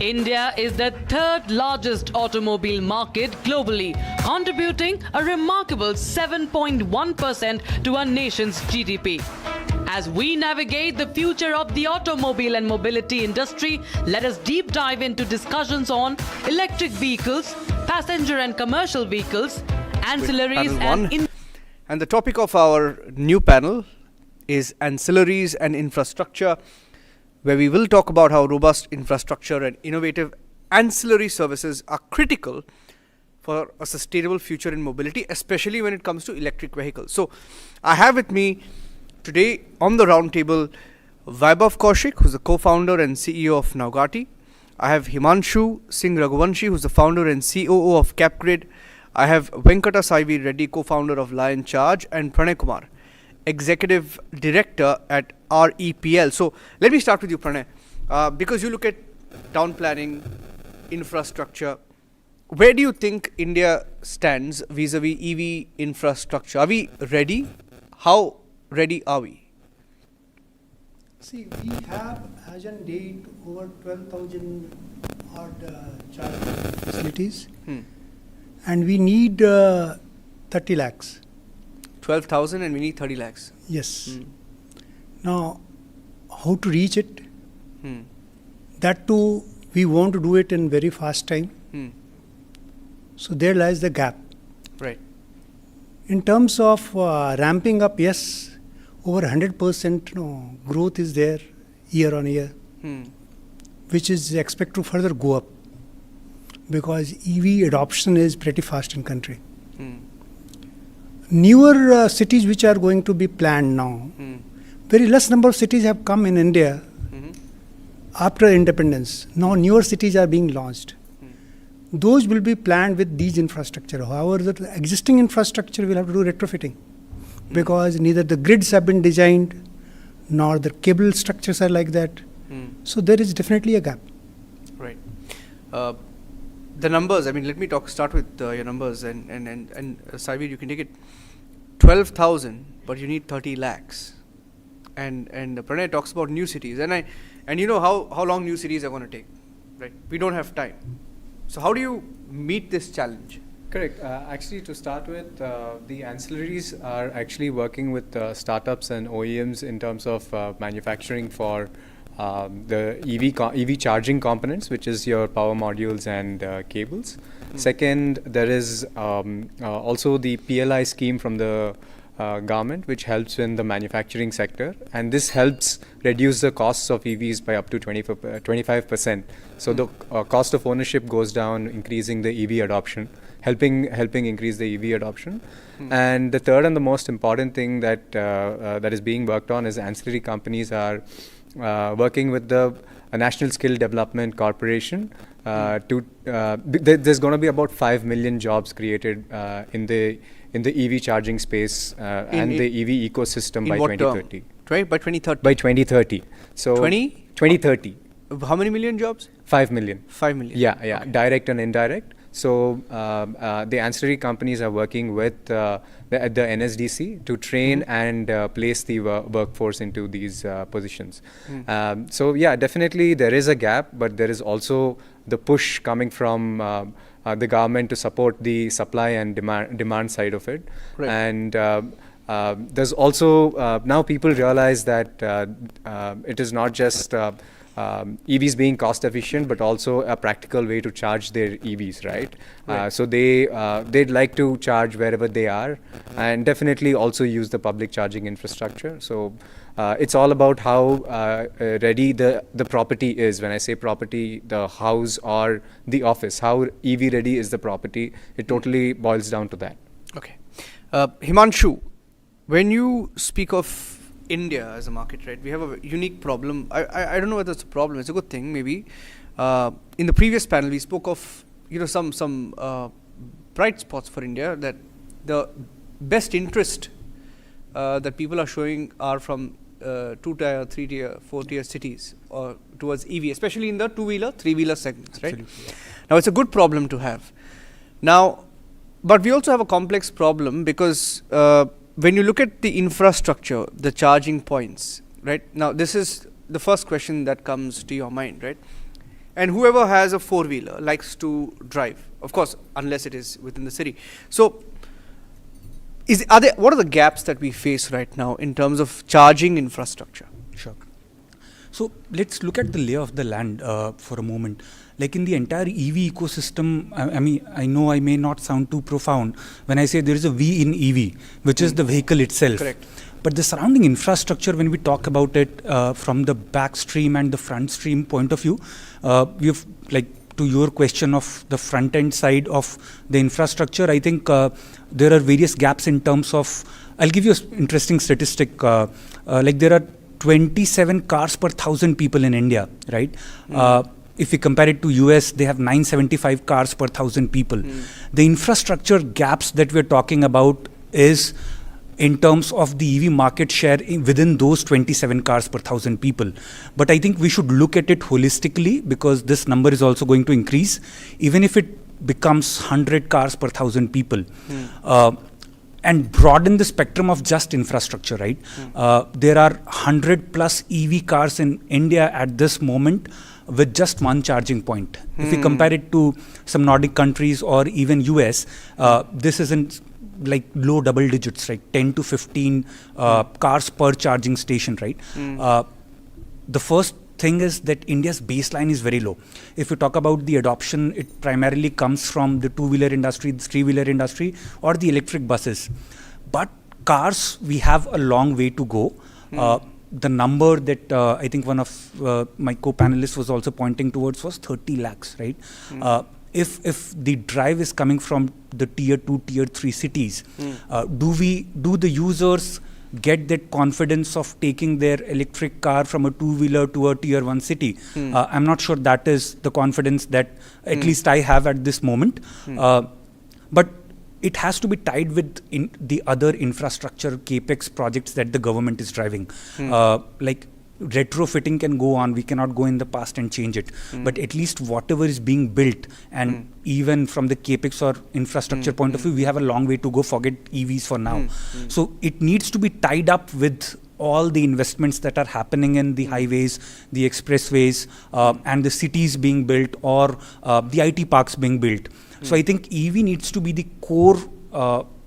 India is the third largest automobile market globally, contributing a remarkable 7.1% to our nation's GDP. As we navigate the future of the automobile and mobility industry, let us deep dive into discussions on electric vehicles, passenger and commercial vehicles, ancillaries and the topic of our new panel is ancillaries and infrastructure, where we will talk about how robust infrastructure and innovative ancillary services are critical for a sustainable future in mobility, especially when it comes to electric vehicles. So I have with me today on the roundtable Vaibhav Kaushik, who's the co-founder and CEO of Naugati. I have Himanshu Singh Raghuvanshi, who's the founder and COO of CapGrid. I have Venkata Saivi Reddy, co-founder of Lion Charge, and Pranay Kumar, Executive Director at REPL. So let me start with you, Pranay. Because you look at town planning, infrastructure, where do you think India stands vis-a-vis EV infrastructure? Are we ready? How ready are we? See, we have as on date over 12,000 odd charging facilities, and we need 30 lakhs. 12,000 and we need 30 lakhs. Yes. Now, how to reach it? That too, we want to do it in very fast time. So there lies the gap. Right. In terms of ramping up, yes, over 100% growth is there year on year, which is expected to further go up because EV adoption is pretty fast in country. Newer cities which are going to be planned now, very less number of cities have come in India after independence. Now newer cities are being launched. Those will be planned with these infrastructure. However, the existing infrastructure will have to do retrofitting because neither the grids have been designed nor the cable structures are like that. So there is definitely a gap. Right. The numbers, I mean, let me start with your numbers and Saivi, you can take it. 12,000, but you need 30 lakhs. And Pranay talks about new cities. And you know how long new cities are going to take, right? We don't have time. So how do you meet this challenge? Correct. Actually, to start with, the ancillaries are actually working with startups and OEMs in terms of manufacturing for the EV charging components, which is your power modules and cables. Second, there is also the PLI scheme from the government, which helps in the manufacturing sector, and this helps reduce the costs of EVs by up to 25%. So the cost of ownership goes down, increasing the EV adoption, helping increase the EV adoption. And the third and the most important thing that that is being worked on is ancillary companies are working with the National Skill Development Corporation. There's going to be about 5 million jobs created in the EV charging space and the EV ecosystem by 2030. Right, by 2030. By 2030. So 2030. How many million jobs? 5 million. 5 million. Yeah, Okay. direct and indirect. So the ancillary companies are working with the NSDC to train and place the workforce into these positions. So yeah, definitely there is a gap, but there is also the push coming from the government to support the supply and demand side of it. Right. And there's also now people realize that it is not just EVs being cost efficient, but also a practical way to charge their EVs, right? So they'd like to charge wherever they are, and definitely also use the public charging infrastructure. So it's all about how ready the property is. When I say property, the house or the office, how EV ready is the property. It totally boils down to that. Okay. Himanshu, when you speak of India as a market, right, we have a unique problem. I don't know whether it's a problem. It's a good thing, maybe. In the previous panel, we spoke of some bright spots for India, that the best interest that people are showing are from 2-tier, 3-tier, 4-tier cities towards EV, especially in the 2-wheeler, 3-wheeler segments, right? Absolutely. Now, it's a good problem to have. Now, but we also have a complex problem because when you look at the infrastructure, the charging points, right? Now, this is the first question that comes to your mind, right? and whoever has a four-wheeler likes to drive, of course, unless it is within the city. So, what are the gaps that we face right now in terms of charging infrastructure? Sure. So let's look at the lay of the land for a moment. Like in the entire EV ecosystem, I mean, I know I may not sound too profound when I say there is a V in EV, which is the vehicle itself. Correct. But the surrounding infrastructure, when we talk about it from the back stream and the front stream point of view, we've like to your question of the front end side of the infrastructure, I think there are various gaps in terms of, I'll give you an interesting statistic, like there are 27 cars per 1,000 people in India, right? If we compare it to US, they have 975 cars per 1,000 people. The infrastructure gaps that we're talking about is in terms of the EV market share within those 27 cars per 1,000 people. But I think we should look at it holistically because this number is also going to increase. Even if it becomes 100 cars per 1,000 people, and broaden the spectrum of just infrastructure, right? There are 100 plus EV cars in India at this moment with just one charging point. If we compare it to some Nordic countries or even US, this isn't like low double digits, right? 10 to 15 cars per charging station, right? The first thing is that India's baseline is very low. If you talk about the adoption, it primarily comes from the two-wheeler industry, the three-wheeler industry, or the electric buses. But cars, we have a long way to go. The number that I think one of my co-panelists was also pointing towards was 30 lakhs, right? If the drive is coming from the tier 2, tier 3 cities, do the users get that confidence of taking their electric car from a two-wheeler to a tier 1 city? I'm not sure that is the confidence that at least I have at this moment. But it has to be tied with the other infrastructure capex projects that the government is driving. Like retrofitting can go on, we cannot go in the past and change it. But at least whatever is being built, and even from the capex or infrastructure point of view, we have a long way to go, forget EVs for now. So it needs to be tied up with all the investments that are happening in the highways, the expressways, and the cities being built, or the IT parks being built. So I think EV needs to be the core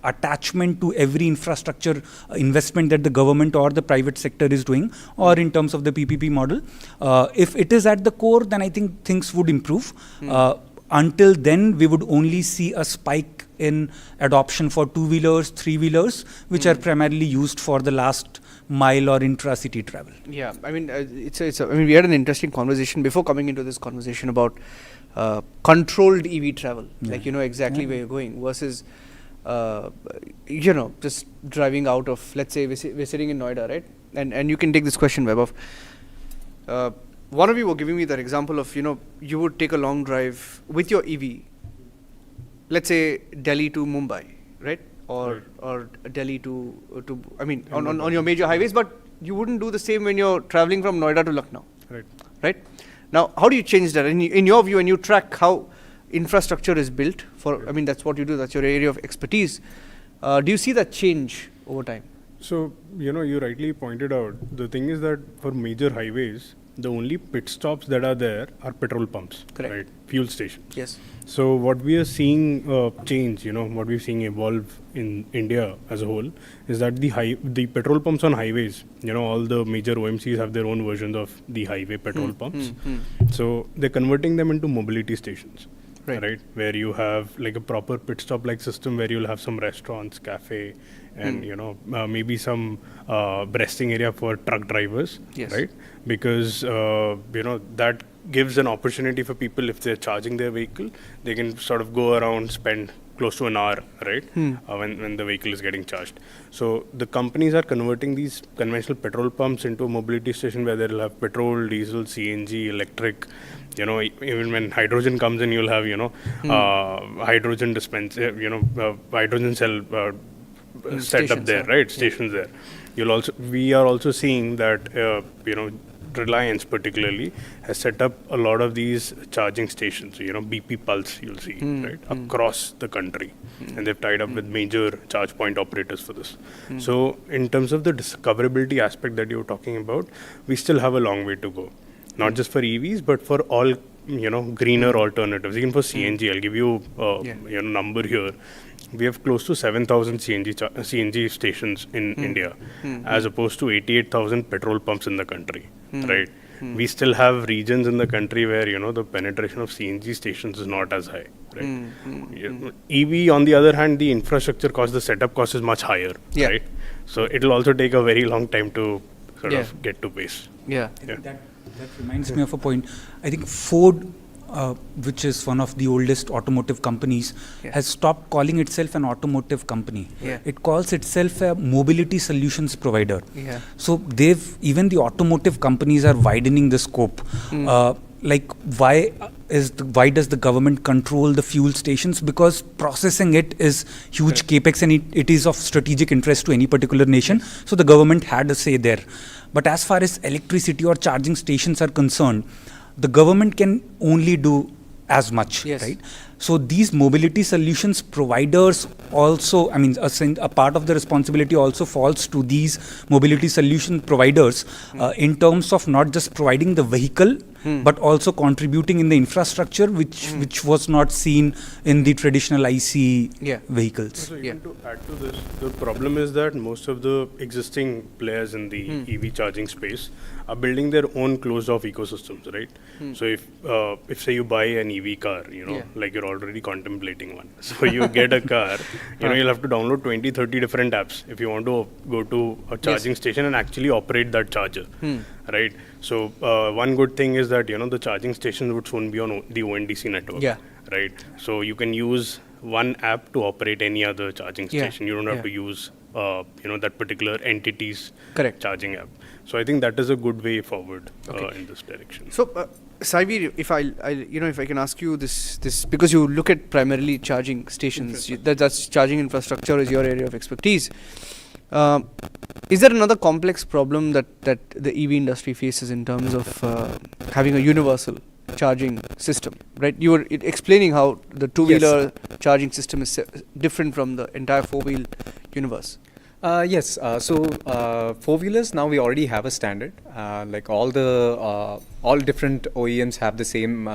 attachment to every infrastructure investment that the government or the private sector is doing, or in terms of the PPP model. If it is at the core, then I think things would improve. Until then, we would only see a spike in adoption for two-wheelers, three-wheelers, which are primarily used for the last mile or intra-city travel. Yeah, I mean, I mean, we had an interesting conversation before coming into this conversation about controlled EV travel, like you know exactly where you're going versus you know, just driving out of, let's say we're sitting in Noida, right? And you can take this question, Web, of one of you were giving me that example of, you know, you would take a long drive with your EV, let's say Delhi to Mumbai, right? Or Delhi to I mean on your major highways, but you wouldn't do the same when you're traveling from Noida to Lucknow. Right? Now, how do you change that? In your view, and you track how infrastructure is built for, I mean, that's what you do, that's your area of expertise. Do you see that change over time? So, you know, you rightly pointed out, the thing is that for major highways, the only pit stops that are there are petrol pumps, right? Fuel stations. Yes. So what we are seeing change, you know, what we're seeing evolve in India as a whole is that the petrol pumps on highways, you know, all the major OMCs have their own versions of the highway petrol pumps. So they're converting them into mobility stations, right? Where you have like a proper pit stop like system where you'll have some restaurants, cafe, and you know, maybe some resting area for truck drivers, right? Because you know, that gives an opportunity for people, if they're charging their vehicle, they can sort of go around, spend close to an hour, right? When the vehicle is getting charged. So the companies are converting these conventional petrol pumps into a mobility station where they'll have petrol, diesel, CNG, electric. You know, even when hydrogen comes in, you'll have, you know, hydrogen dispense, you know, hydrogen cell set up there, right? Stations there. We are also seeing that, you know, Reliance particularly has set up a lot of these charging stations, you know, BP Pulse you'll see, right, across the country. And they've tied up with major charge point operators for this. So in terms of the discoverability aspect that you're talking about, we still have a long way to go. Not just for EVs, but for all greener alternatives. Even for CNG, I'll give you number here. We have close to 7,000 CNG stations in India, as opposed to 88,000 petrol pumps in the country, right? We still have regions in the country where the penetration of CNG stations is not as high, right? EV, on the other hand, the infrastructure cost, the setup cost is much higher, right? So it'll also take a very long time to sort of get to base. That reminds me of a point. I think Ford, which is one of the oldest automotive companies, has stopped calling itself an automotive company. It calls itself a mobility solutions provider. So even the automotive companies are widening the scope. Like why does the government control the fuel stations? Because processing it is huge capex, and it is of strategic interest to any particular nation. So the government had a say there. But as far as electricity or charging stations are concerned, the government can only do as much, right? So these mobility solutions providers also, a part of the responsibility also falls to these mobility solution providers in terms of not just providing the vehicle, but also contributing in the infrastructure, which was not seen in the traditional IC vehicles. So even to add to this, the problem is that most of the existing players in the EV charging space are building their own closed-off ecosystems, right? So if say you buy an EV car, like you're already contemplating one. So you get a car, you'll have to download 20, 30 different apps if you want to go to a charging station and actually operate that charger, right? So one good thing is that, the charging stations would soon be on the ONDC network, right? So you can use one app to operate any other charging station. You don't have to use, that particular entity's charging app. So I think that is a good way forward in this direction. So, Saivir, if I can ask you this because you look at primarily charging stations, that's charging infrastructure is your area of expertise. Is there another complex problem that the EV industry faces in terms of having a universal charging system, right? You were explaining how the two-wheeler charging system is different from the entire four-wheel universe. Yes. So four-wheelers, now we already have a standard. Like all different OEMs have the same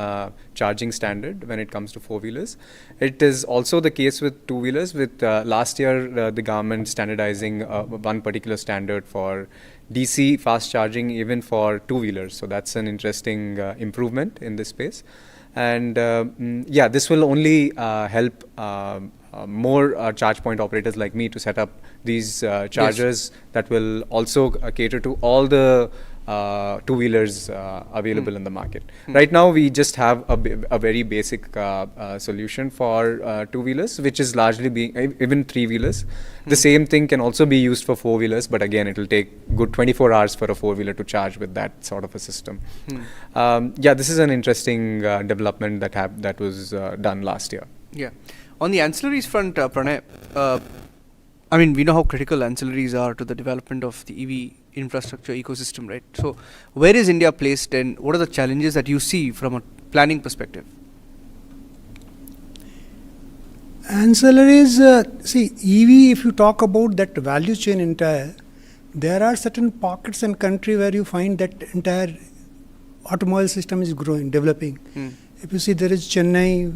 charging standard when it comes to four-wheelers. It is also the case with two-wheelers. With last year, the government standardizing one particular standard for DC fast charging even for two-wheelers. So that's an interesting improvement in this space. And this will only help more charge point operators like me to set up these chargers that will also cater to all the two-wheelers available in the market. Right now, we just have a very basic solution for two-wheelers, which is largely being even three-wheelers. The same thing can also be used for four-wheelers, but again, it will take good 24 hours for a four-wheeler to charge with that sort of a system. This is an interesting development that was done last year. On the ancillaries front, Pranay, we know how critical ancillaries are to the development of the EV infrastructure ecosystem, right? So where is India placed, and what are the challenges that you see from a planning perspective? Ancillaries, EV, if you talk about that value chain entire, there are certain pockets in country where you find that entire automobile system is growing, developing. If you see, there is Chennai,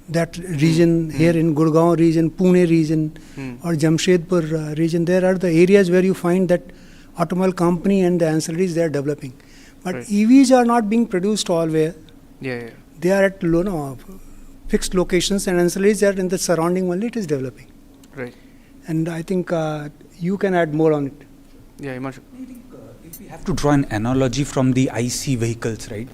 that region, here in Gurgaon region, Pune region, or Jamshedpur region, there are the areas where you find that automobile company and the ancillaries, they are developing. But EVs are not being produced all where. They are at fixed locations, and ancillaries are in the surrounding only, it is developing. Right. And I think you can add more on it. Himanshu. If we have to draw an analogy from the IC vehicles, right?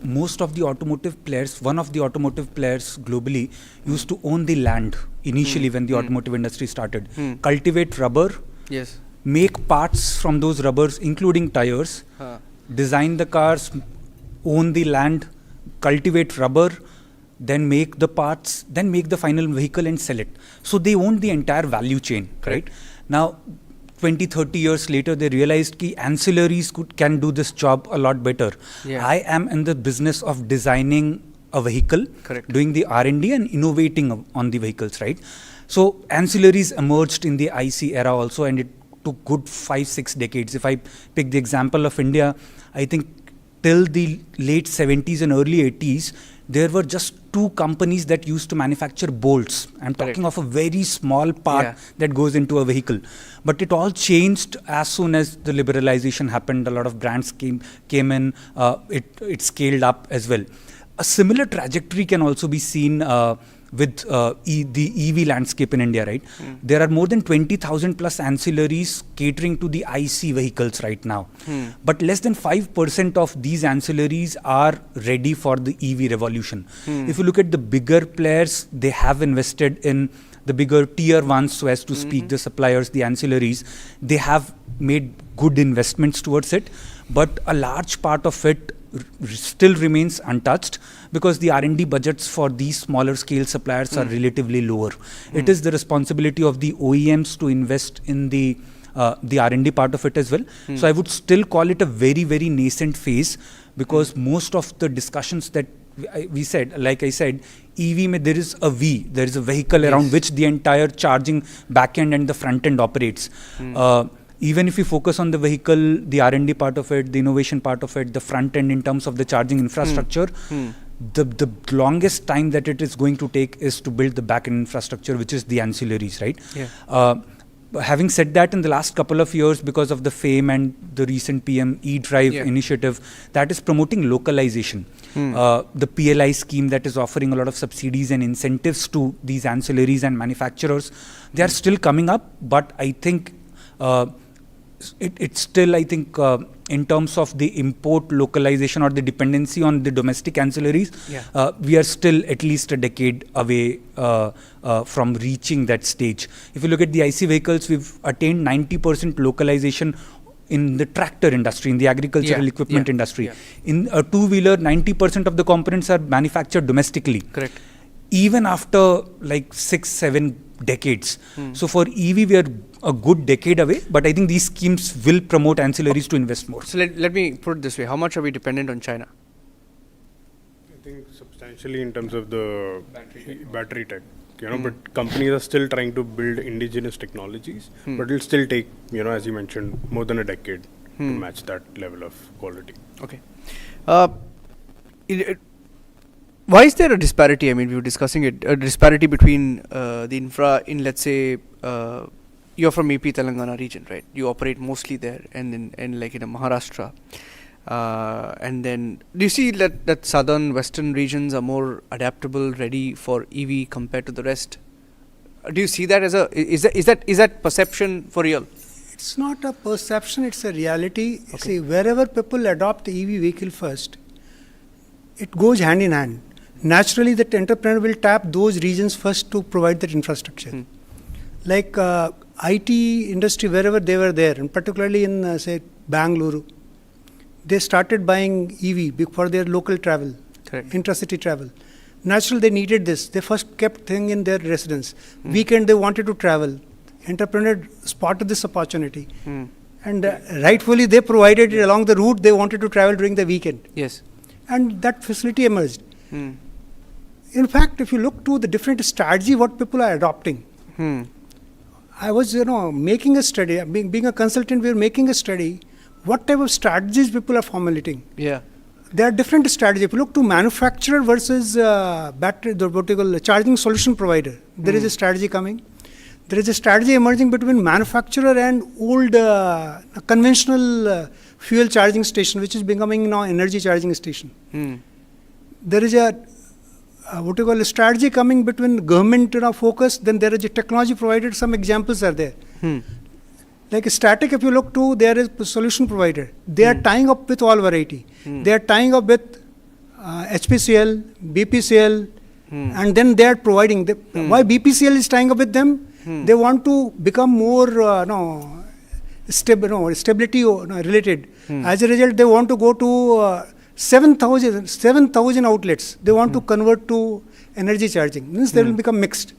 Most of the automotive players, one of the automotive players globally used to own the land initially when the automotive industry started. Cultivate rubber, make parts from those rubbers, including tires, design the cars, own the land, cultivate rubber, then make the parts, then make the final vehicle and sell it. So they own the entire value chain, right? Now, 20, 30 years later, they realized that ancillaries can do this job a lot better. I am in the business of designing a vehicle, doing the R&D and innovating on the vehicles, right? So ancillaries emerged in the IC era also, and it took good 5-6 decades. If I pick the example of India, I think till the late 70s and early 80s, there were just 2 companies that used to manufacture bolts. I'm talking of a very small part that goes into a vehicle. But it all changed as soon as the liberalization happened. A lot of brands came in. It scaled up as well. A similar trajectory can also be seen with the EV landscape in India, right? There are more than 20,000 plus ancillaries catering to the IC vehicles right now. But less than 5% of these ancillaries are ready for the EV revolution. If you look at the bigger players, they have invested in the bigger tier ones, so as to speak, the suppliers, the ancillaries. They have made good investments towards it, but a large part of it still remains untouched because the R&D budgets for these smaller scale suppliers are relatively lower. It is the responsibility of the OEMs to invest in the R&D part of it as well. So I would still call it a very, very nascent phase, because most of the discussions that we said, like I said, EV, there is a vehicle around which the entire charging backend and the front end operates. Even if you focus on the vehicle, the R&D part of it, the innovation part of it, the front end in terms of the charging infrastructure, the longest time that it is going to take is to build the back end infrastructure, which is the ancillaries, right? Having said that, in the last couple of years, because of the FAME and the recent PM e-Drive initiative, that is promoting localization. The PLI scheme that is offering a lot of subsidies and incentives to these ancillaries and manufacturers, they are still coming up, but I think it's still, I think, in terms of the import localization or the dependency on the domestic ancillaries, we are still at least a decade away from reaching that stage. If you look at the IC vehicles, we've attained 90% localization in the tractor industry, in the agricultural equipment industry. In a two-wheeler, 90% of the components are manufactured domestically. Correct. Even after like 6-7 decades. So for EV, we are a good decade away, but I think these schemes will promote ancillaries to invest more. So let me put it this way. How much are we dependent on China? I think substantially in terms of the battery tech, but companies are still trying to build indigenous technologies, but it'll still take, as you mentioned, more than a decade to match that level of quality. Okay. Why is there a disparity? I mean, we were discussing it, a disparity between the infra in, let's say, you're from AP Telangana region, right? You operate mostly there, and then in Maharashtra. And then do you see that southern western regions are more adaptable, ready for EV compared to the rest? Do you see that as is that perception for real? It's not a perception, it's a reality. See, wherever people adopt the EV vehicle first, it goes hand in hand. Naturally, that entrepreneur will tap those regions first to provide that infrastructure. Like IT industry, wherever they were there, and particularly in, say, Bangalore, they started buying EV for their local travel, intracity travel. Naturally, they needed this. They first kept thing in their residence. Weekend, they wanted to travel. Entrepreneur spotted this opportunity. And rightfully, they provided it along the route they wanted to travel during the weekend. Yes. And that facility emerged. In fact, if you look to the different strategy, what people are adopting, I was, making a study, being a consultant, we were making a study, what type of strategies people are formulating. There are different strategies. If you look to manufacturer versus battery, charging solution provider, there is a strategy coming. There is a strategy emerging between manufacturer and old conventional fuel charging station, which is becoming now energy charging station. There is a strategy coming between government focus, then there is a technology provider. Some examples are there. Like static, if you look to, there is a solution provider. They are tying up with all variety. They are tying up with HPCL, BPCL, and then they are providing. Why BPCL is tying up with them? They want to become more stability related. As a result, they want to go to 7,000 outlets. They want to convert to energy charging. Means they will become mixed.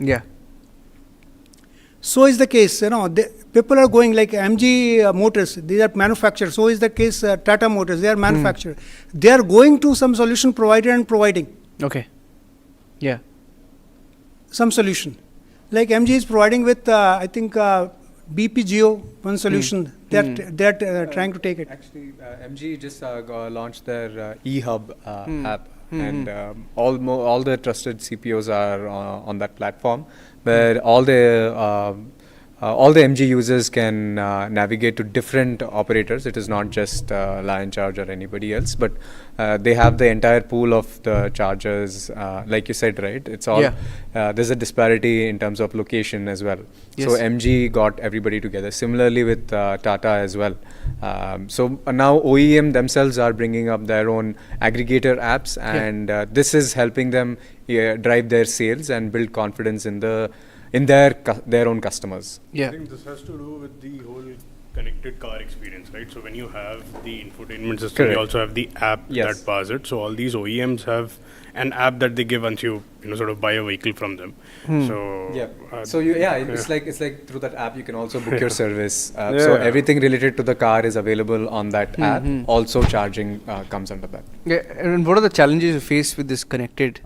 So is the case. People are going like MG Motors. These are manufacturers. So is the case. Tata Motors. They are manufacturers. They are going to some solution provider and providing. Some solution. Like MG is providing with, I think, BPGO, one solution. They're trying to take it. Actually, MG just launched their eHub app, and all the trusted CPOs are on that platform, where all the MG users can navigate to different operators. It is not just Lion Charge or anybody else, but they have the entire pool of the chargers. Like you said, right? It's all there's a disparity in terms of location as well. Yes. So MG got everybody together. Similarly with Tata as well. So now OEM themselves are bringing up their own aggregator apps, and this is helping them drive their sales and build confidence in their own customers. I think this has to do with the whole connected car experience, right? So when you have the infotainment system, you also have the app that powers it. So all these OEMs have an app that they give once you sort of buy a vehicle from them. So it's like through that app you can also book your service. So everything related to the car is available on that app. Also charging comes under that. Yeah, and what are the challenges you face with this connected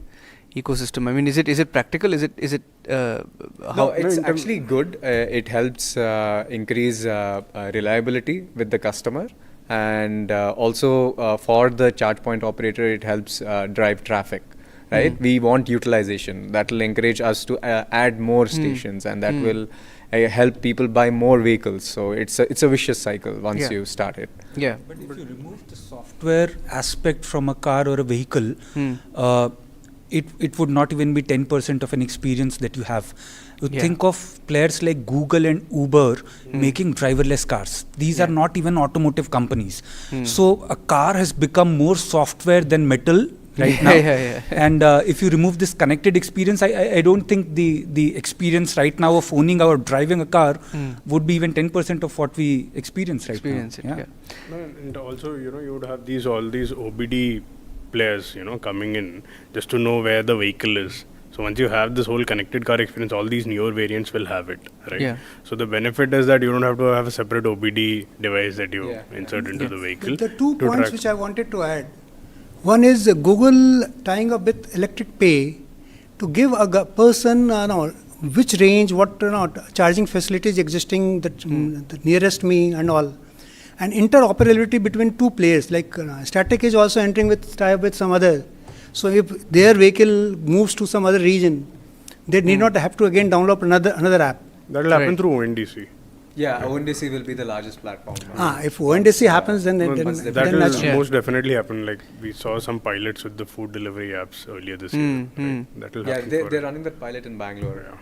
ecosystem? I mean, is it practical? Is it no, it's actually good. It helps increase reliability with the customer, and also for the charge point operator, it helps drive traffic. Right? We want utilization. That will encourage us to add more stations, and that will help people buy more vehicles. So it's a vicious cycle once you start it. Yeah. But if you remove the software aspect from a car or a vehicle, it would not even be 10% of an experience that you have. You think of players like Google and Uber making driverless cars. These are not even automotive companies. So a car has become more software than metal right now. And if you remove this connected experience, I don't think the experience right now of owning or driving a car would be even 10% of what we experience right now. And also, you would have all these OBD players, coming in just to know where the vehicle is. So once you have this whole connected car experience, all these newer variants will have it, right? Yeah. So the benefit is that you don't have to have a separate OBD device that you insert into the vehicle. The 2 points which I wanted to add. One is Google tying up with electric pay to give a person which range, what charging facilities existing, the nearest me and all. And interoperability between 2 players, like Static is also entering with tie-up with some other. So if their vehicle moves to some other region, they need not have to again download another app. That will happen through ONDC. Yeah, ONDC will be the largest platform. If ONDC happens, then that will most definitely happen. Like we saw some pilots with the food delivery apps earlier this year. Right? That will happen. They're running that pilot in Bangalore.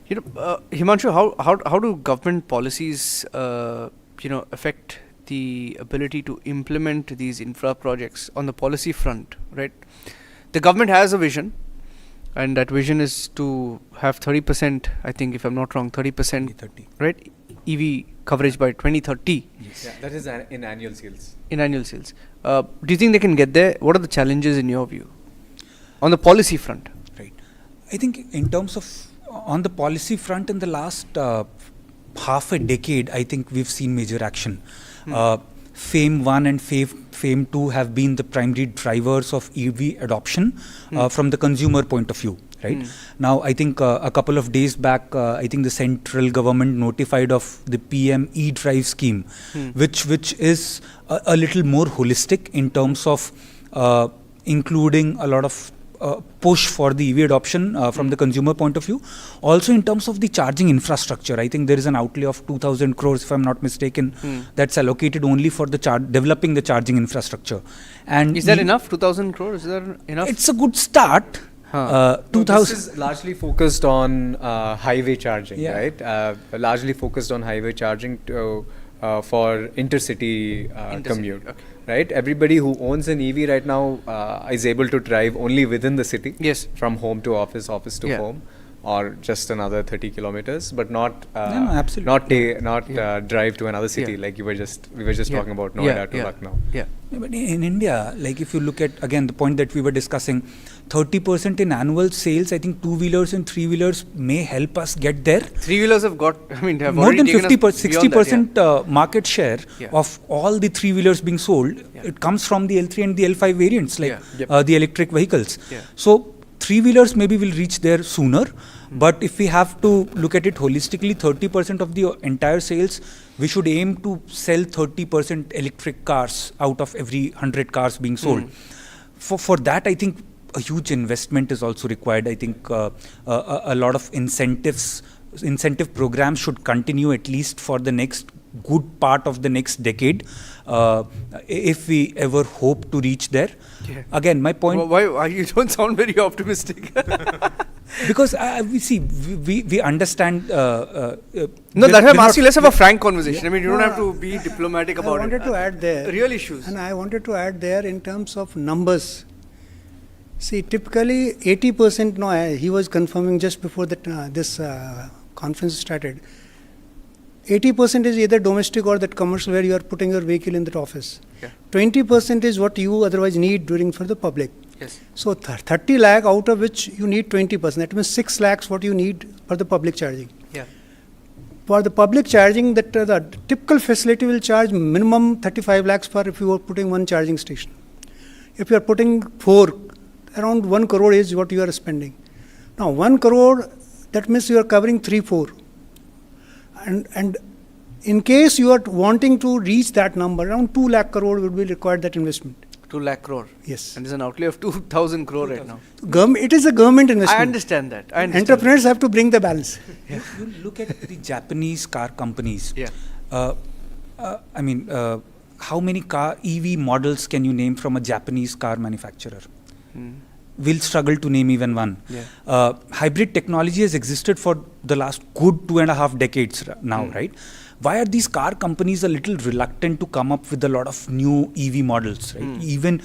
Himanshu, how do government policies affect the ability to implement these infra projects on the policy front, right? The government has a vision, and that vision is to have 30%, I think, if I'm not wrong, 30%, right? EV coverage by 2030. Yes. Yeah, that is in annual sales. In annual sales. Do you think they can get there? What are the challenges in your view on the policy front? Right. I think in terms of on the policy front in the last half a decade, I think we've seen major action. FAME 1 and FAME 2 have been the primary drivers of EV adoption from the consumer point of view. Right now, I think a couple of days back, I think the central government notified of the PM e-drive scheme, which is a little more holistic in terms of including a lot of push for the EV adoption from the consumer point of view. Also in terms of the charging infrastructure, I think there is an outlay of 2,000 crores, if I'm not mistaken, that's allocated only for the developing the charging infrastructure. And is that enough? 2,000 crores? Is that enough? It's a good start. 2000. This is largely focused on highway charging, right? Largely focused on highway charging for intercity commute. Okay. Right, everybody who owns an EV right now is able to drive only within the city. Yes, from home to office to home, or just another 30 kilometers, but not drive to another city like we were just talking about Noida to Lucknow. But in India, like if you look at again the point that we were discussing, 30% in annual sales, I think 2-wheelers and 3-wheelers may help us get there. 3-wheelers have got, have more than 60% market share of all the 3-wheelers being sold. It comes from the L3 and the L5 variants, like the electric vehicles. So 3-wheelers maybe will reach there sooner. But if we have to look at it holistically, 30% of the entire sales, we should aim to sell 30% electric cars out of every 100 cars being sold. For that, I think a huge investment is also required. I think a lot of incentive programs should continue at least for the next good part of the next decade, if we ever hope to reach there. Yeah. Again, my point. Why you don't sound very optimistic? Because we understand. No, that's why I'm asking. Let's have a frank conversation. I mean, you don't have to be diplomatic about it. I wanted to add there. Real issues. And I wanted to add there in terms of numbers. See, typically 80%, he was confirming just before this conference started. 80% is either domestic or that commercial where you are putting your vehicle in that office. Yeah. 20% is what you otherwise need for the public. Yes. So 30 lakh out of which you need 20%. That means 6 lakhs what you need for the public charging. Yeah. For the public charging, that the typical facility will charge minimum 35 lakhs for if you are putting one charging station. If you are putting 4, around 1 crore is what you are spending. Now 1 crore, that means you are covering 3-4. And in case you are wanting to reach that number, around 2 lakh crore will be required that investment. 2 lakh crore. Yes. And there's an outlay of 2,000 crore right now. It is a government investment. I understand that. Entrepreneurs have to bring the balance. You look at the Japanese car companies. Yeah. I mean, how many EV models can you name from a Japanese car manufacturer? We'll struggle to name even one. Yeah. Hybrid technology has existed for the last good 2.5 decades now, right? Why are these car companies a little reluctant to come up with a lot of new EV models, right? Even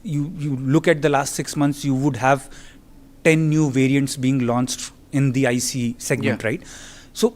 you look at the last 6 months, you would have 10 new variants being launched in the IC segment, right? So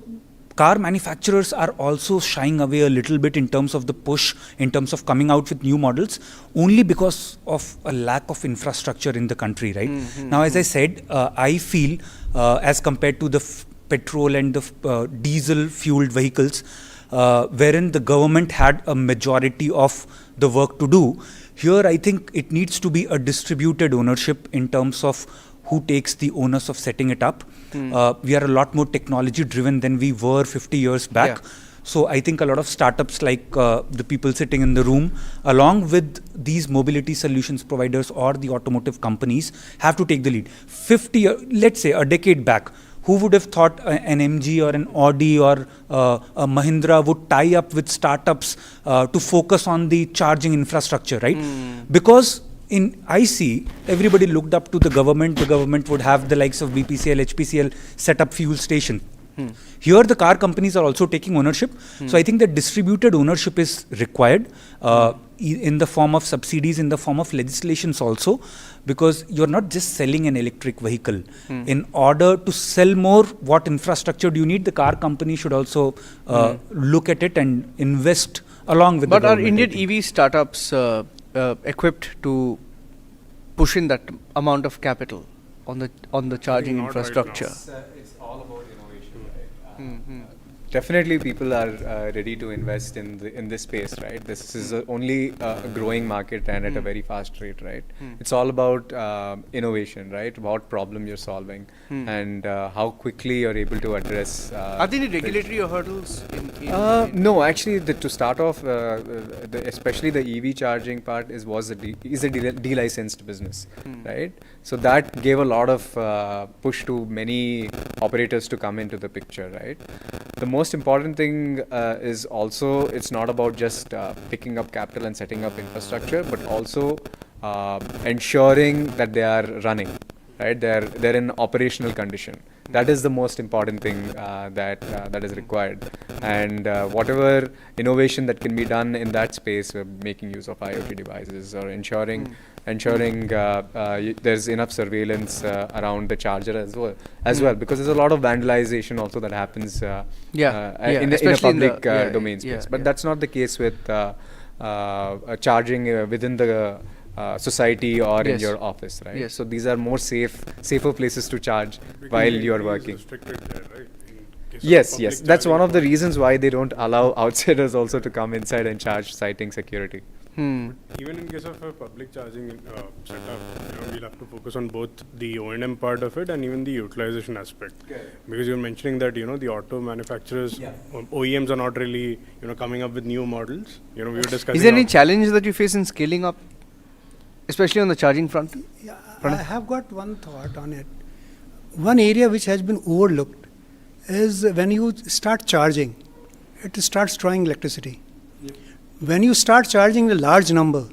car manufacturers are also shying away a little bit in terms of the push, in terms of coming out with new models, only because of a lack of infrastructure in the country, right? Now, as I said, I feel as compared to the petrol and the diesel fueled vehicles, wherein the government had a majority of the work to do, here I think it needs to be a distributed ownership in terms of who takes the onus of setting it up. We are a lot more technology driven than we were 50 years back. Yeah. So I think a lot of startups like the people sitting in the room, along with these mobility solutions providers or the automotive companies, have to take the lead. Let's say a decade back, who would have thought an MG or an Audi or a Mahindra would tie up with startups to focus on the charging infrastructure, right? Because in IC, everybody looked up to the government. The government would have the likes of BPCL, HPCL set up fuel station. Here, the car companies are also taking ownership. So I think that distributed ownership is required in the form of subsidies, in the form of legislations also, because you're not just selling an electric vehicle. In order to sell more, what infrastructure do you need? The car company should also look at it and invest along with the government. But are Indian EV startups equipped to push in that amount of capital on the charging Not right infrastructure? It's all about innovation, right? Definitely, people are ready to invest in this space, right? This is only a growing market and at a very fast rate, right? It's all about innovation, right? What problem you're solving and how quickly you're able to address. Are there any regulatory hurdles No, actually, to start off, especially the EV charging part is a delicensed business, right? So that gave a lot of push to many operators to come into the picture, right? The most important thing is also it's not about just picking up capital and setting up infrastructure, but also ensuring that they are running, right? They're in operational condition. That is the most important thing that is required. And whatever innovation that can be done in that space, making use of IoT devices or ensuring there's enough surveillance around the charger as well, because there's a lot of vandalization also that happens in a public domain space. But that's not the case with charging within the society or in your office, right? Yes. So these are more safer places to charge while you're working. Yes. That's one of the reasons why they don't allow outsiders also to come inside and charge, citing security. Even in case of a public charging setup, we'll have to focus on both the O&M part of it and even the utilization aspect. Because you're mentioning that the auto manufacturers, OEMs are not really coming up with new models. We were discussing. Is there any challenge that you face in scaling up, especially on the charging front? Yeah, I have got one thought on it. One area which has been overlooked is when you start charging, it starts drawing electricity. When you start charging a large number,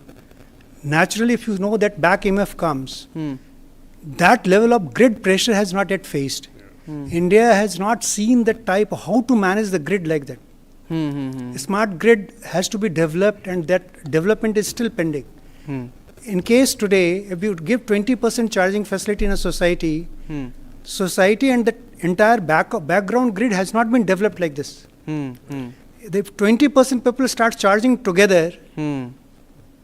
naturally if you know that back EMF comes, that level of grid pressure has not yet faced. India has not seen that type of how to manage the grid like that. Smart grid has to be developed, and that development is still pending. In case today, if you give 20% charging facility in a society, society and the entire background grid has not been developed like this. If 20% people start charging together, Then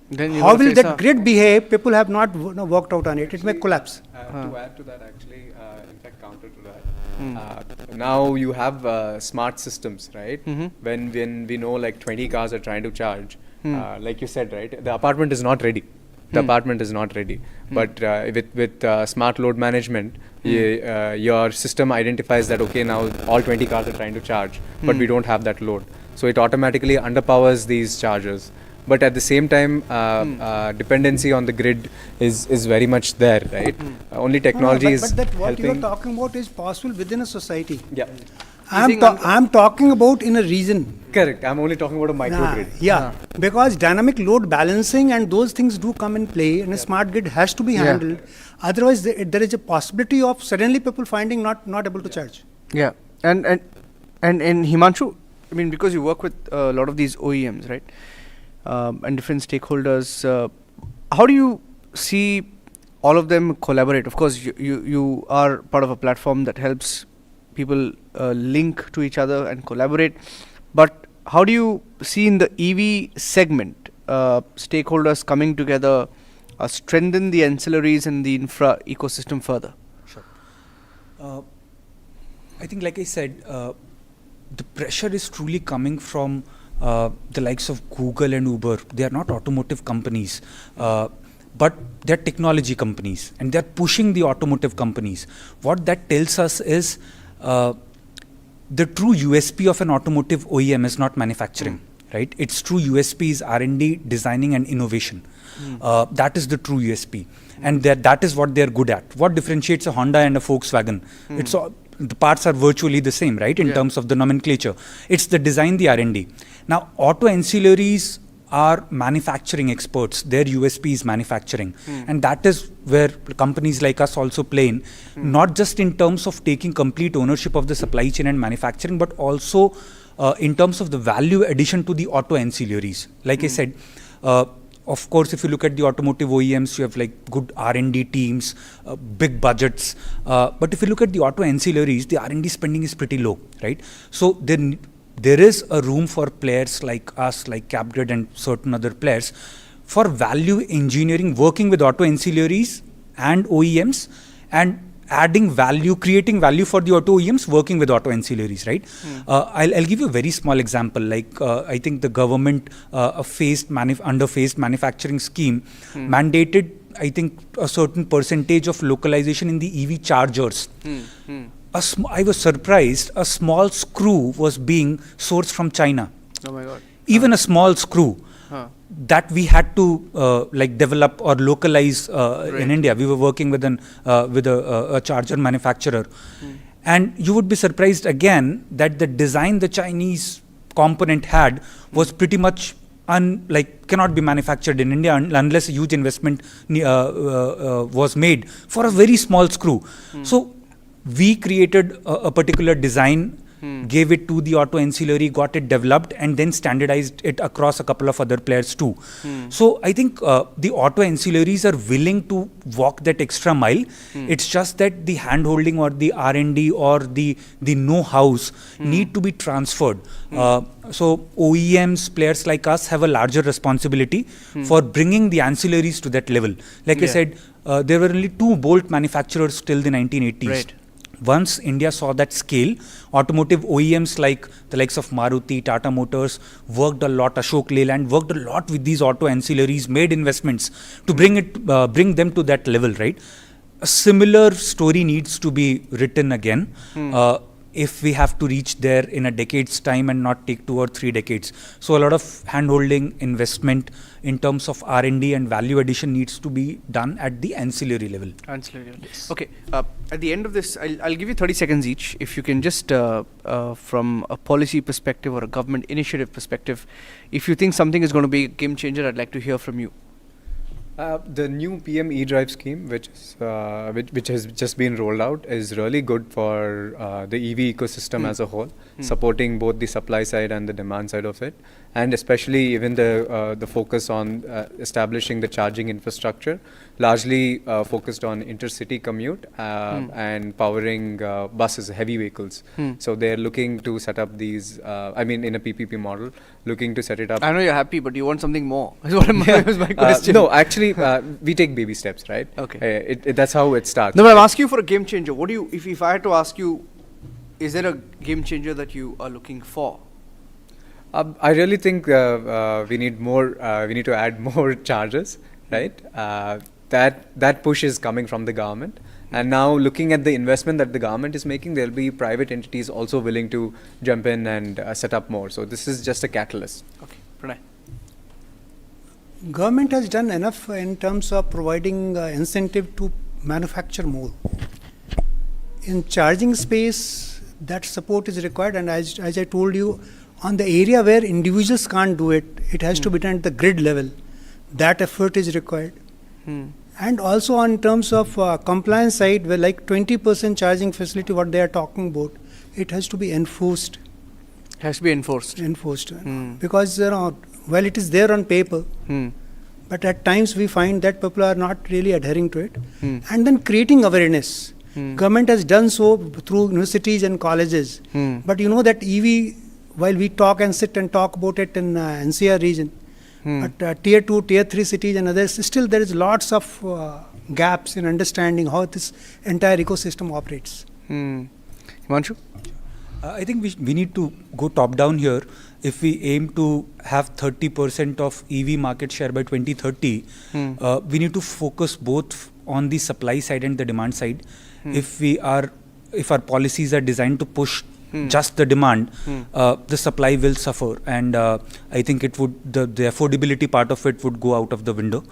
how will that grid behave? People have not worked out on it. It may collapse. To add to that, actually, in fact, counter to that, now you have smart systems, right? When we know like 20 cars are trying to charge, like you said, right? The apartment is not ready. The apartment is not ready. But with smart load management, your system identifies that, okay, now all 20 cars are trying to charge, but we don't have that load. So it automatically underpowers these chargers. But at the same time, dependency on the grid is very much there, right? Only technology is but that what helping. you are talking about is possible within a society. Yeah, I'm talking about in a region. correct. I'm only talking about a microgrid. Because dynamic load balancing and those things do come in play, and a smart grid has to be handled. Otherwise, there is a possibility of suddenly people finding not able to charge. Yeah, and Himanshu, I mean, because you work with a lot of these OEMs, right, and different stakeholders, how do you see all of them collaborate? Of course, you are part of a platform that helps people link to each other and collaborate. But how do you see in the EV segment stakeholders coming together, strengthen the ancillaries and the infra ecosystem further? Sure. I think, like I said, the pressure is truly coming from the likes of Google and Uber. They are not automotive companies, but they're technology companies, and they're pushing the automotive companies. What that tells us is the true USP of an automotive OEM is not manufacturing, right? Its true USP is R&D, designing and innovation. That is the true USP, and that is what they're good at. What differentiates a Honda and a Volkswagen? It's all, the parts are virtually the same, right, in terms of the nomenclature. It's the design, the R&D. Now, auto ancillaries are manufacturing experts. Their USP is manufacturing. And that is where companies like us also play in, not just in terms of taking complete ownership of the supply chain and manufacturing, but also in terms of the value addition to the auto ancillaries. Like I said, of course, if you look at the automotive OEMs, you have like good R&D teams, big budgets. But if you look at the auto ancillaries, the R&D spending is pretty low, right? So there is a room for players like us, like CapGrid and certain other players, for value engineering, working with auto ancillaries and OEMs, and adding value, creating value for the auto OEMs, working with auto ancillaries, right? I'll give you a very small example. Like I think the government, under phased manufacturing scheme, mandated, I think, a certain percentage of localization in the EV chargers. I was surprised. A small screw was being sourced from China. Oh my God! Even a small screw that we had to like develop or localize in India. We were working with a charger manufacturer, and you would be surprised again that the design the Chinese component had was pretty much cannot be manufactured in India unless a huge investment was made for a very small screw. So we created a particular design, gave it to the auto ancillary, got it developed, and then standardized it across a couple of other players too. So I think the auto ancillaries are willing to walk that extra mile. It's just that the hand-holding or the R&D or the know-hows need to be transferred. So OEMs, players like us, have a larger responsibility for bringing the ancillaries to that level. Like I said, there were only 2 bolt manufacturers till the 1980s. Right. Once India saw that scale, automotive OEMs like the likes of Maruti, Tata Motors worked a lot, Ashok Leyland worked a lot with these auto ancillaries, made investments to bring them to that level, right? A similar story needs to be written again. If we have to reach there in a decade's time and not take 2 or 3 decades. So a lot of hand-holding investment in terms of R&D and value addition needs to be done at the ancillary level. Ancillary level. Yes. Okay. At the end of this, I'll give you 30 seconds each. If you can just, from a policy perspective or a government initiative perspective, if you think something is going to be a game changer, I'd like to hear from you. The new PM eDrive scheme, which has just been rolled out, is really good for the EV ecosystem as a whole, supporting both the supply side and the demand side of it, and especially even the focus on establishing the charging infrastructure, largely focused on intercity commute and powering buses, heavy vehicles. So they're looking to set up these, in a PPP model, looking to set it up. I know you're happy, but you want something more. Is what was my question. No, actually, we take baby steps, right? Okay. That's how it starts. No, but I'm asking you for a game changer. What do you, if I had to ask you, is there a game changer that you are looking for? I really think we need more. We need to add more chargers, right? That push is coming from the government, and now looking at the investment that the government is making, there'll be private entities also willing to jump in and set up more. So this is just a catalyst. Okay, Pranay. Government has done enough in terms of providing incentive to manufacture more. In charging space, that support is required, and as I told you, on the area where individuals can't do it, it has to be done at the grid level. That effort is required. And also on terms of compliance side, where like 20% charging facility, what they are talking about, it has to be enforced. It has to be enforced. Because while it is there on paper, but at times we find that people are not really adhering to it. And then creating awareness. Government has done so through universities and colleges. But you know that EV, while we talk and sit and talk about it in NCR region, but tier 2, tier 3 cities and others, still there is lots of gaps in understanding how this entire ecosystem operates. Himanshu? I think we need to go top down here. If we aim to have 30% of EV market share by 2030, we need to focus both on the supply side and the demand side. If our policies are designed to push just the demand, the supply will suffer, and I think it would the affordability part of it would go out of the window.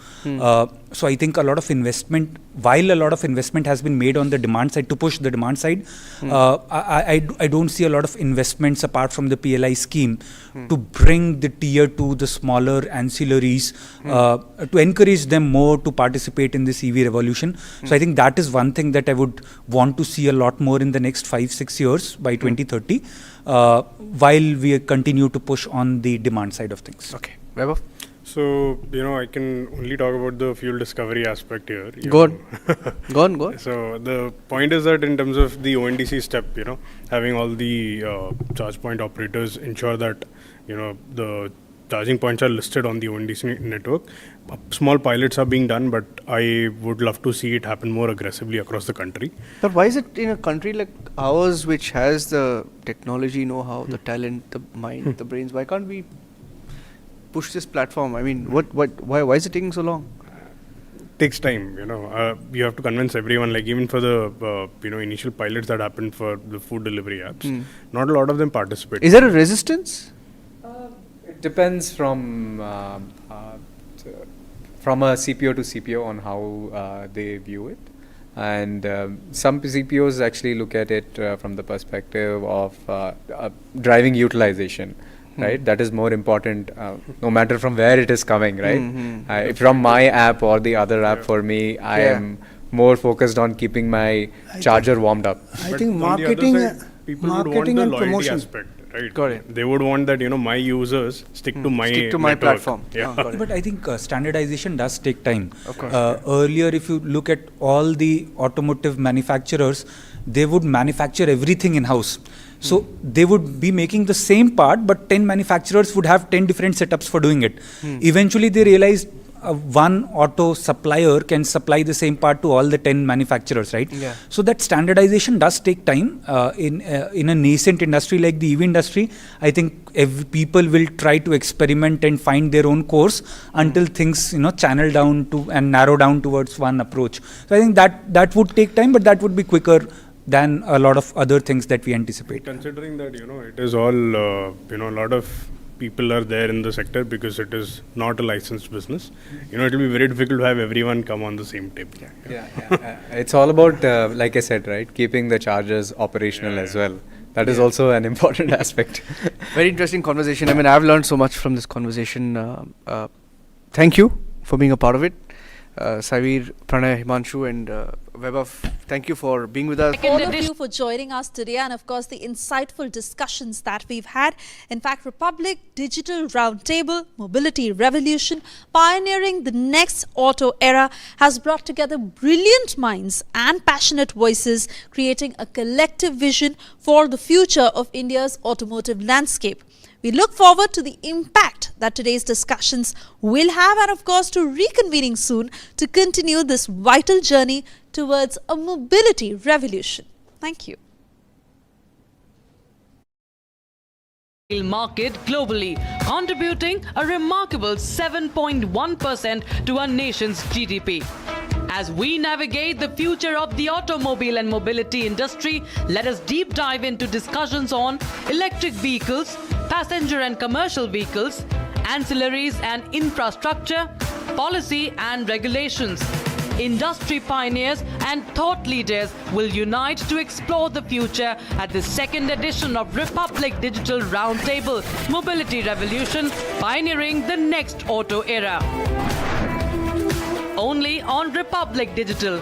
So I think a lot of investment, while a lot of investment has been made on the demand side to push the demand side, I don't see a lot of investments apart from the PLI scheme to bring the tier 2, the smaller ancillaries, to encourage them more to participate in this EV revolution. So I think that is one thing that I would want to see a lot more in the next 5-6 years by 2030, while we continue to push on the demand side of things. Okay. Vaibhav? So, I can only talk about the fuel discovery aspect here. Go on. So, the point is that in terms of the ONDC step, having all the charge point operators ensure that, the charging points are listed on the ONDC network. Small pilots are being done, but I would love to see it happen more aggressively across the country. But why is it in a country like ours, which has the technology know-how, the talent, the mind, the brains, why can't we push this platform? I mean, why is it taking so long? Takes time, you have to convince everyone, like even for the initial pilots that happened for the food delivery apps, not a lot of them participate. Is there a resistance? It depends from a CPO to CPO on how they view it. And some CPOs actually look at it from the perspective of driving utilization. Right, that is more important, no matter from where it is coming. Right, from my app or the other app, for me, I am more focused on keeping my charger warmed up. I think marketing, people would want the and loyalty promotion aspect, right? Got it. They would want that my users stick to my network. Platform. Yeah. But I think standardization does take time. Of course. Earlier, if you look at all the automotive manufacturers, they would manufacture everything in-house. So they would be making the same part, but 10 manufacturers would have 10 different setups for doing it. Eventually, they realized one auto supplier can supply the same part to all the 10 manufacturers, right? Yeah. So that standardization does take time. In a nascent industry like the EV industry, I think people will try to experiment and find their own course until things channel down to and narrow down towards one approach. So I think that would take time, but that would be quicker than a lot of other things that we anticipate. Considering that, it is all, a lot of people are there in the sector because it is not a licensed business. It will be very difficult to have everyone come on the same table. It's all about, like I said, right, keeping the chargers operational as well. That is also an important aspect. Very interesting conversation. I mean, I've learned so much from this conversation. Thank you for being a part of it. Savir, Pranay, Himanshu and Vaibhav, thank you for being with us. All of you for joining us today, and of course the insightful discussions that we've had. In fact, Republic Digital Roundtable, Mobility Revolution, pioneering the next auto era, has brought together brilliant minds and passionate voices, creating a collective vision for the future of India's automotive landscape. We look forward to the impact that today's discussions will have, and of course to reconvening soon to continue this vital journey towards a mobility revolution. Thank you. Market globally, contributing a remarkable 7.1% to our nation's GDP. As we navigate the future of the automobile and mobility industry, let us deep dive into discussions on electric vehicles, passenger and commercial vehicles, ancillaries and infrastructure, policy and regulations. Industry pioneers and thought leaders will unite to explore the future at the second edition of Republic Digital Roundtable, Mobility Revolution, pioneering the next auto era. Only on Republic Digital.